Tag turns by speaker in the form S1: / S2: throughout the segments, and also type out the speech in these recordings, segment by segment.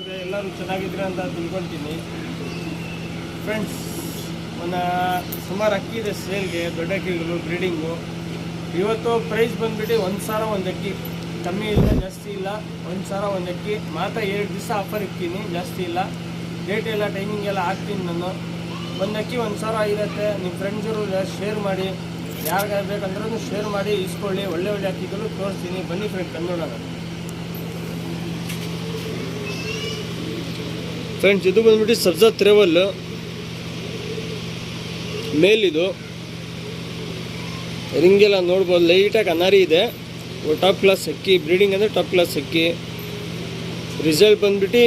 S1: ಸ್ನೇಹಿತರೆ, ಎಲ್ಲರೂ ಚೆನ್ನಾಗಿದ್ರೆ ಅಂತ ತಿಳ್ಕೊತೀನಿ. ಫ್ರೆಂಡ್ಸ್, ಸುಮಾರು ಅಕ್ಕಿ ಇದೆ ಸೇಲ್ಗೆ, ದೊಡ್ಡ ಅಕ್ಕಿಗಳು ಬ್ರೀಡಿಂಗು. ಇವತ್ತು ಪ್ರೈಸ್ ಬಂದುಬಿಟ್ಟು 1,000 ಒಂದು ಅಕ್ಕಿ, ಕಮ್ಮಿ ಇಲ್ಲ ಜಾಸ್ತಿ ಇಲ್ಲ. 1,000 ಒಂದು ಅಕ್ಕಿ ಮಾತ್ರ 2 ದಿವಸ ಆಫರ್ ಇರ್ತೀನಿ, ಜಾಸ್ತಿ ಇಲ್ಲ. ಡೇಟ್ ಎಲ್ಲ ಟೈಮಿಂಗ್ ಎಲ್ಲ ಹಾಕ್ತೀನಿ ನಾನು. ಒಂದು ಅಕ್ಕಿ 1,000 ಇರುತ್ತೆ. ನಿಮ್ಮ ಫ್ರೆಂಡ್ಸರು ಶೇರ್ ಮಾಡಿ, ಯಾರಿಗಾರು ಬೇಕಂದ್ರೂ ಶೇರ್ ಮಾಡಿ ಇಸ್ಕೊಳ್ಳಿ. ಒಳ್ಳೆ ಒಳ್ಳೆ ಅಕ್ಕಿಗಳು ತೋರಿಸ್ತೀನಿ, ಬನ್ನಿ ಫ್ರೆಂಡ್ ಕನ್ನೋಣ. ಫ್ರೆಂಡ್ಸ್, ಇದು ಬಂದ್ಬಿಟ್ಟು ಸಬ್ಜಾ ತ್ರೇವಲ್ ಮೇಲಿದು ರಿಂಗೆಲ್ಲ ನೋಡ್ಬೋದು. ಲೈಟಾಗಿ ಅನಾರಿ ಇದೆ. ಟಾಪ್ ಕ್ಲಾಸ್ ಅಕ್ಕಿ, ಬ್ರೀಡಿಂಗ್ ಅಂದರೆ ಟಾಪ್ ಕ್ಲಾಸ್ ಅಕ್ಕಿ. ರಿಸಲ್ಟ್ ಬಂದ್ಬಿಟ್ಟು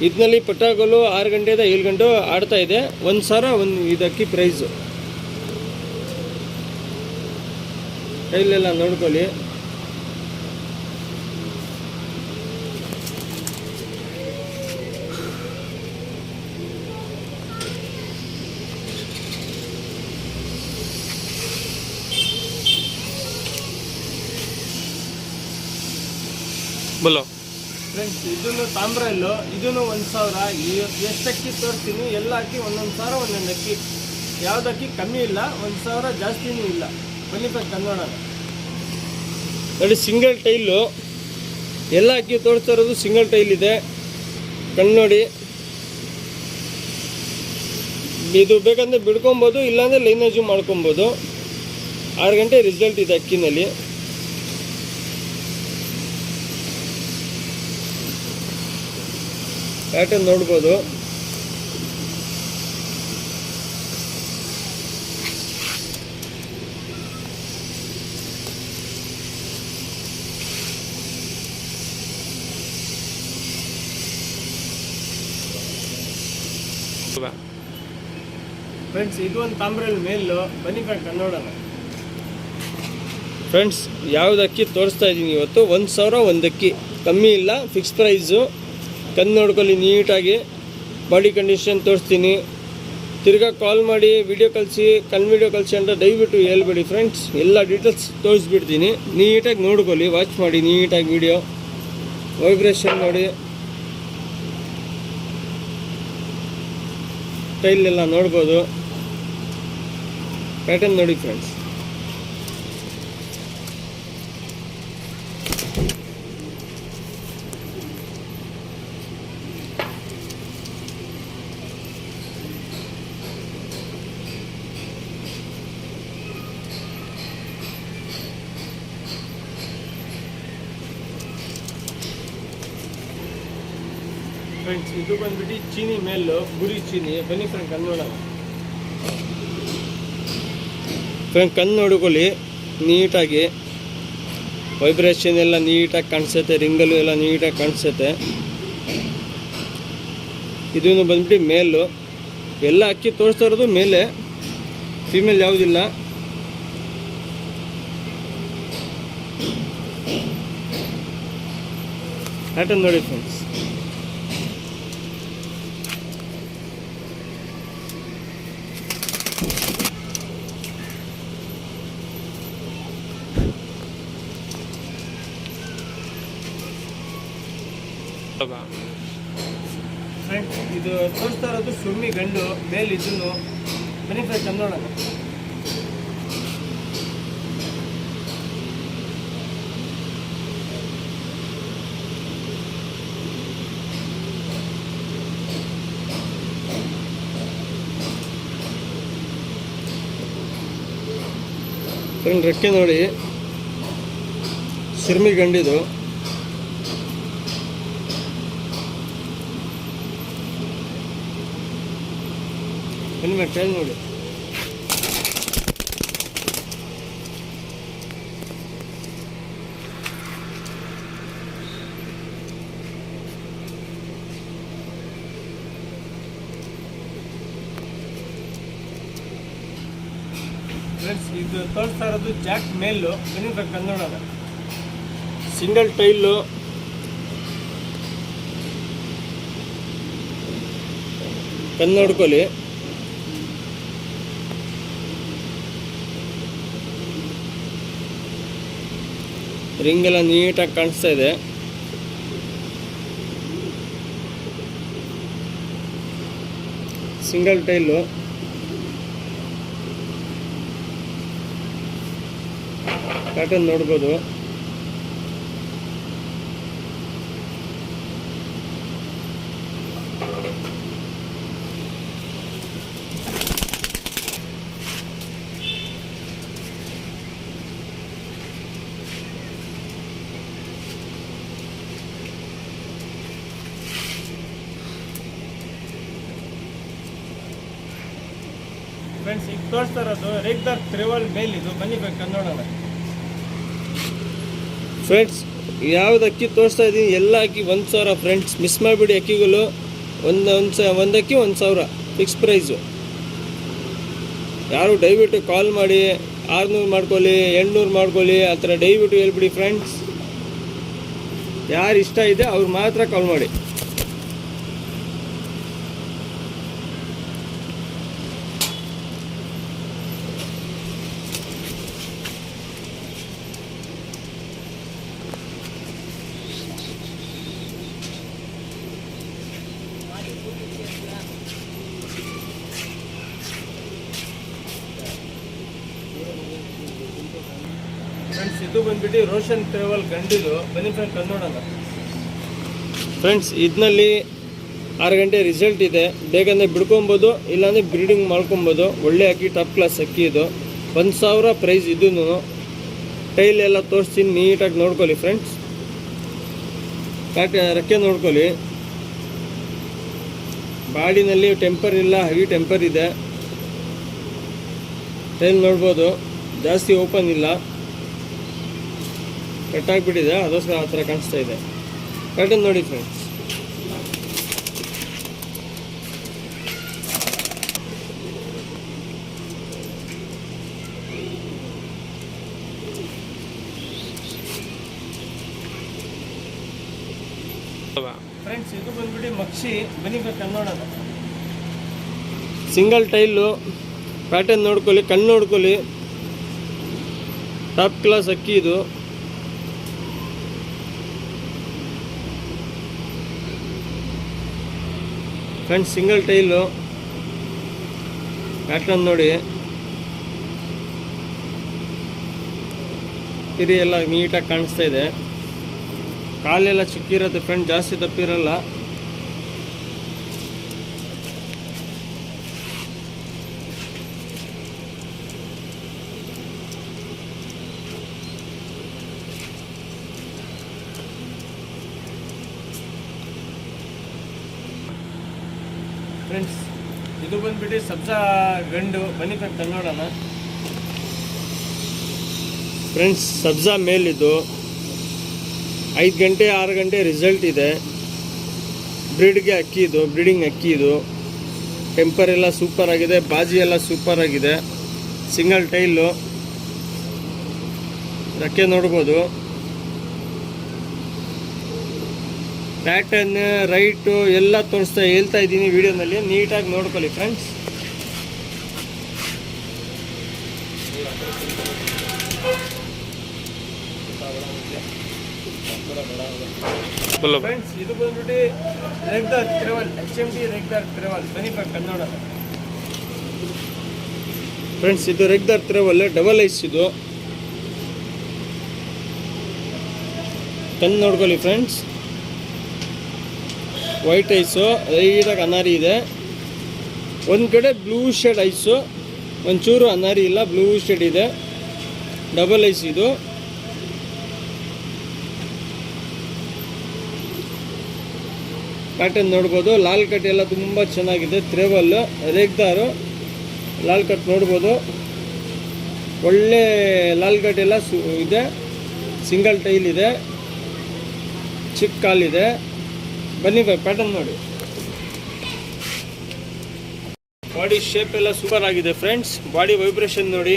S1: ಇದರಲ್ಲಿ ಪಟ್ಟಾಗಲು 6 ಗಂಟೆಯಿಂದ 7 ಗಂಟೆ ಆಡ್ತಾ ಇದೆ. 1,000 ಇದು ಅಕ್ಕಿ ಪ್ರೈಸು. ಕೈಲೆಲ್ಲ ನೋಡ್ಕೊಳ್ಳಿ. ಬಲೋ ಫ್ರೆಂಡ್ಸ್, ಇದನ್ನು ತಾಮ್ರಲ್ಲು, ಇದನ್ನು 1,000. ಎಷ್ಟು ಅಕ್ಕಿ ತೋರಿಸ್ತೀನಿ, ಎಲ್ಲ ಅಕ್ಕಿ 1,000 ಒಂದೊಂದು ಅಕ್ಕಿ. ಯಾವುದಕ್ಕಿ ಕಮ್ಮಿ ಇಲ್ಲ, 1,000 ಜಾಸ್ತಿನೂ ಇಲ್ಲ. ಬನ್ನಿ ಫ್ರೆಂಡ್ ಕನ್ನೋಣ. ನೋಡಿ, ಸಿಂಗಲ್ ಟೈಲು ಎಲ್ಲ ಅಕ್ಕಿ ತೋರಿಸ್ತಾ ಇರೋದು ಸಿಂಗಲ್ ಟೈಲ್ ಇದೆ. ಕಣ್ಣು ನೋಡಿ, ಇದು ಬೇಕಂದರೆ ಬಿಡ್ಕೊಬೋದು, ಇಲ್ಲಾಂದರೆ ಲೈನೇಜು ಮಾಡ್ಕೊಬೋದು. 6 ಗಂಟೆ ರಿಸಲ್ಟ್ ಇದೆ ಅಕ್ಕಿನಲ್ಲಿ. ಪ್ಯಾಟರ್ನ್ ನೋಡ್ಬೋದು. ಫ್ರೆಂಡ್ಸ್, ಇದು ಒಂದು ತಾಮ್ರಲ್ಲಿ ಮೇಲು. ಬನ್ನಿ ಫ್ರೆಂಡ್ ಕನ್ನೋಣ. ಫ್ರೆಂಡ್ಸ್, ಯಾವ್ದು ಅಕ್ಕಿ ತೋರಿಸ್ತಾ ಇದ್ದೀನಿ ಇವತ್ತು, 1,000 ಒಂದು ಅಕ್ಕಿ, ಕಮ್ಮಿ ಇಲ್ಲ, ಫಿಕ್ಸ್ ಪ್ರೈಸು. ಕಣ್ಣು ನೋಡ್ಕೊಳ್ಳಿ ನೀಟಾಗಿ. ಬಾಡಿ ಕಂಡೀಷನ್ ತೋರಿಸ್ತೀನಿ. ತಿರ್ಗಾ ಕಾಲ್ ಮಾಡಿ ವಿಡಿಯೋ ಕಳಿಸಿ, ವಿಡಿಯೋ ಕಳಿಸಿ ಅಂತ ದಯವಿಟ್ಟು ಹೇಳ್ಬೇಡಿ ಫ್ರೆಂಡ್ಸ್. ಎಲ್ಲ ಡೀಟೇಲ್ಸ್ ತೋರಿಸ್ಬಿಡ್ತೀನಿ. ನೀಟಾಗಿ ನೋಡ್ಕೊಳ್ಳಿ, ವಾಚ್ ಮಾಡಿ ನೀಟಾಗಿ ವಿಡಿಯೋ. ವೈಬ್ರೇಷನ್ ನೋಡಿ, ಟೈಲೆಲ್ಲ ನೋಡ್ಬೋದು. ಪ್ಯಾಟರ್ನ್ ನೋಡಿ ಫ್ರೆಂಡ್ಸ್. ಫ್ರೆಂಡ್ಸ್, ಇದು ಬಂದ್ಬಿಟ್ಟು ಚೀನಿ ಮೇಲು, ಗುರಿ ಚೀನಿ. ಬನ್ನಿ ಫ್ರೆಂಡ್ ಕನ್ನೋಣ. ಫ್ರೆಂಡ್, ಕಣ್ಣು ನೋಡ್ಕೊಳ್ಳಿ ನೀಟಾಗಿ. ವೈಬ್ರೇಷನ್ ಎಲ್ಲ ನೀಟಾಗಿ ಕಾಣಿಸುತ್ತೆ, ರಿಂಗಲು ಎಲ್ಲ ನೀಟಾಗಿ ಕಾಣಿಸುತ್ತೆ. ಇದನ್ನು ಬಂದ್ಬಿಟ್ಟು ಮೇಲು. ಎಲ್ಲ ಅಕ್ಕಿ ತೋರಿಸ್ತಾ ಇರೋದು ಮೇಲೆ, ಫೀಮೇಲ್ ಯಾವುದಿಲ್ಲ. ಪ್ಯಾಟರ್ನ್ ನೋಡಿ ಫ್ರೆಂಡ್ಸ್. ಫ್ರೆಂಡ್ಸ್, ಇದು ತೋರಿಸ್ತಾ ಇರೋದು ಸುಮ್ಮಿ ಗಂಡು ಮೇಲ್. ಇದನ್ನು ಬನ್ನಿ ಫ್ರೆಂಡ್ ಕನ್ನೋಣ. ಫ್ರೆಂಡ್, ರೆಕ್ಕೆ ನೋಡಿ, ಸುರ್ಮಿ ಗಂಡಿದು. ಬನ್ನಿ ಟೈಲ್ ನೋಡಿ. ಫ್ರೆಂಡ್ಸ್, ಇದು ತೋರಿಸ್ತಾ ಇರೋದು ಜಾಕ್ ಮೇಲು. ಬನ್ನಿ ಕನ್ನೋಣ. ಸಿಂಗಲ್ ಟೈಲು, ಕಣ್ಣು ನೋಡ್ಕೊಳ್ಳಿ. ರಿಂಗ್ ಎಲ್ಲ ನೀಟಾಗಿ ಕಾಣಿಸ್ತಾ ಇದೆ. Single tile. ಪ್ಯಾಟರ್ನ್ ನೋಡ್ಬೋದು. ಫ್ರೆಂಡ್ಸ್ ಈಗ ತೋರಿಸ್ತಾ ಇರೋದು ರೇಗ್ದಾರ್ ತ್ರಿವಲ್ ಮೇಲ್. ಇದು ಬನ್ನಿ ಬೇಕು ನೋಡೋಣ. ಫ್ರೆಂಡ್ಸ್ ಯಾವ್ದು ಅಕ್ಕಿ ತೋರಿಸ್ತಾ ಇದ್ದೀನಿ ಎಲ್ಲ ಅಕ್ಕಿ 1,000 ಫ್ರೆಂಡ್ಸ್. ಮಿಸ್ ಮಾಡಿಬಿಡಿ ಅಕ್ಕಿಗಳು. ಒಂದು ಅಕ್ಕಿ 1,000 ಫಿಕ್ಸ್ ಪ್ರೈಸು. ಯಾರು ದಯವಿಟ್ಟು ಕಾಲ್ ಮಾಡಿ 600 ಮಾಡ್ಕೊಳ್ಳಿ 800 ಮಾಡ್ಕೊಳ್ಳಿ ಆ ಥರ ದಯವಿಟ್ಟು ಹೇಳ್ಬಿಡಿ ಫ್ರೆಂಡ್ಸ್. ಯಾರು ಇಷ್ಟ ಇದೆ ಅವ್ರು ಮಾತ್ರ ಕಾಲ್ ಮಾಡಿ. ಫ್ರೆಂಡ್ಸ್ ಇದು ಬಂದ್ಬಿಟ್ಟು ರೋಷನ್ ಟ್ರಾವೆಲ್ ಗಂಡಿದು. ಬನ್ನಿ ಫ್ರೆಂಡ್ಸ್ ನೋಡೋಣ. ಫ್ರೆಂಡ್ಸ್ ಇದರಲ್ಲಿ 6 ಗಂಟೆ ರಿಸಲ್ಟ್ ಇದೆ. ಬೇಗಂದರೆ ಬಿಡ್ಕೊಬೋದು, ಇಲ್ಲಾಂದರೆ ಬ್ರೀಡಿಂಗ್ ಮಾಡ್ಕೊಬೋದು. ಒಳ್ಳೆ ಅಕ್ಕಿ, ಟಾಪ್ ಕ್ಲಾಸ್ ಅಕ್ಕಿ ಇದು. 1,000 ಪ್ರೈಸ್. ಇದೂ ಟೈಲ್ ಎಲ್ಲ ತೋರಿಸ್ತೀನಿ, ನೀಟಾಗಿ ನೋಡ್ಕೊಳ್ಳಿ ಫ್ರೆಂಡ್ಸ್. ರೆಕ್ಕೆ ನೋಡ್ಕೊಳ್ಳಿ. ಬಾಡಿನಲ್ಲಿ ಟೆಂಪರ್ ಇಲ್ಲ, ಹೆವಿ ಟೆಂಪರ್ ಇದೆ. ಟೈಲ್ ನೋಡ್ಬೋದು, ಜಾಸ್ತಿ ಓಪನ್ ಇಲ್ಲ, ಕಟ್ಟಾಗಿಬಿಟ್ಟಿದೆ, ಅದೋಸ್ಕರ ಆ ಥರ ಕಾಣಿಸ್ತಾ ಇದೆ. ಪ್ಯಾಟರ್ನ್ ನೋಡಿ ಫ್ರೆಂಡ್ಸ್. ಫ್ರೆಂಡ್ಸ್ ಇದು ಬಂದ್ಬಿಟ್ಟು ಮಕ್ಷಿ. ಬನ್ನಿ ಬೇಕು ನೋಡೋಣ. Single tile. ಪ್ಯಾಟರ್ನ್ ನೋಡ್ಕೊಳ್ಳಿ, ಕಣ್ಣು ನೋಡ್ಕೊಳ್ಳಿ. ಟಾಪ್ ಕ್ಲಾಸ್ ಅಕ್ಕಿ ಇದು. Friends single tile. ಪ್ಯಾಟರ್ನ್ ನೋಡಿ. ಕಿರಿ ಎಲ್ಲ ನೀಟಾಗಿ ಕಾಣಿಸ್ತಾ ಇದೆ. ಕಾಲೆಲ್ಲ ಚಿಕ್ಕಿರುತ್ತೆ ಫ್ರೆಂಡ್, ಜಾಸ್ತಿ ತಪ್ಪಿರಲ್ಲ. ಫ್ರೆಂಡ್ಸ್ ಇದು ಬಂದ್ಬಿಟ್ಟು ಸಬ್ಜಾ ಗಂಡು. ಬನ್ನಿ ಫ್ರೆಂಡ್ಸ್ ನೋಡೋಣ. ಫ್ರೆಂಡ್ಸ್ ಸಬ್ಜಾ ಮೇಲಿದು 5 ಗಂಟೆ 6 ಗಂಟೆ ರಿಸಲ್ಟ್ ಇದೆ. ಬ್ರೀಡ್ಗೆ ಅಕ್ಕಿ ಇದು, ಬ್ರೀಡಿಂಗ್ ಅಕ್ಕಿ ಇದು. ಟೆಂಪರ್ ಎಲ್ಲ ಸೂಪರ್ ಆಗಿದೆ, ಬಾಜಿ ಎಲ್ಲ ಸೂಪರ್ ಆಗಿದೆ. Single tile. ರೆಕ್ಕೆ ನೋಡ್ಬೋದು. ಪ್ಯಾಟರ್ನ್ ರೈಟು ಎಲ್ಲ ಹೇಳ್ತಾ ಇದ್ದೀನಿ ವಿಡಿಯೋನಲ್ಲಿ, ನೀಟಾಗಿ ನೋಡ್ಕೊಳ್ಳಿ ಫ್ರೆಂಡ್ಸ್. ಫ್ರೆಂಡ್ಸ್ ಇದು ಬಂದ್ಬಿಟ್ಟು ರೆಗ್ದಾರ್ ಟ್ರಾವೆಲ್, HMT ರೆಗ್ದಾರ್ ಟ್ರಾವೆಲ್. ಬನ್ನಿ ಕನ್ನಡ. ಫ್ರೆಂಡ್ಸ್ ಇದು ರೆಗ್ದಾರ್ ಟ್ರಾವೆಲ್ ಡಬಲ್ ಐಸ್. ಇದು ಕಣ್ಣು ನೋಡ್ಕೊಳ್ಳಿ ಫ್ರೆಂಡ್ಸ್. ವೈಟ್ ಐಸು, ಲೈಟಾಗಿ ಅನಾರಿ ಇದೆ. ಒಂದು ಕಡೆ ಬ್ಲೂ ಶೇಡ್ ಐಸು, ಒಂಚೂರು ಅನಾರಿ ಇಲ್ಲ, ಬ್ಲೂ ಶೇಡ್ ಇದೆ. ಡಬಲ್ ಐಸ್ ಇದು. ಪ್ಯಾಟರ್ನ್ ನೋಡ್ಬೋದು. ಲಾಲ್ ಕಟ್ ಎಲ್ಲ ತುಂಬ ಚೆನ್ನಾಗಿದೆ. ಟ್ರಾವೆಲ್ ರೇಗ್ದಾರು ಲಾಲ್ ಕಟ್ ನೋಡ್ಬೋದು. ಒಳ್ಳೆ ಲಾಲ್ ಕಟ್ ಎಲ್ಲ ಇದೆ. ಸಿಂಗಲ್ ಟೈಲ್ ಇದೆ, ಚಿಕ್ಕ ಕಾಲಿದೆ. ಬನ್ನಿ ಪ್ಯಾಟರ್ನ್ ನೋಡಿ. ಬಾಡಿ ಶೇಪ್ ಎಲ್ಲ ಸೂಪರ್ ಆಗಿದೆ ಫ್ರೆಂಡ್ಸ್. ಬಾಡಿ ವೈಬ್ರೇಷನ್ ನೋಡಿ.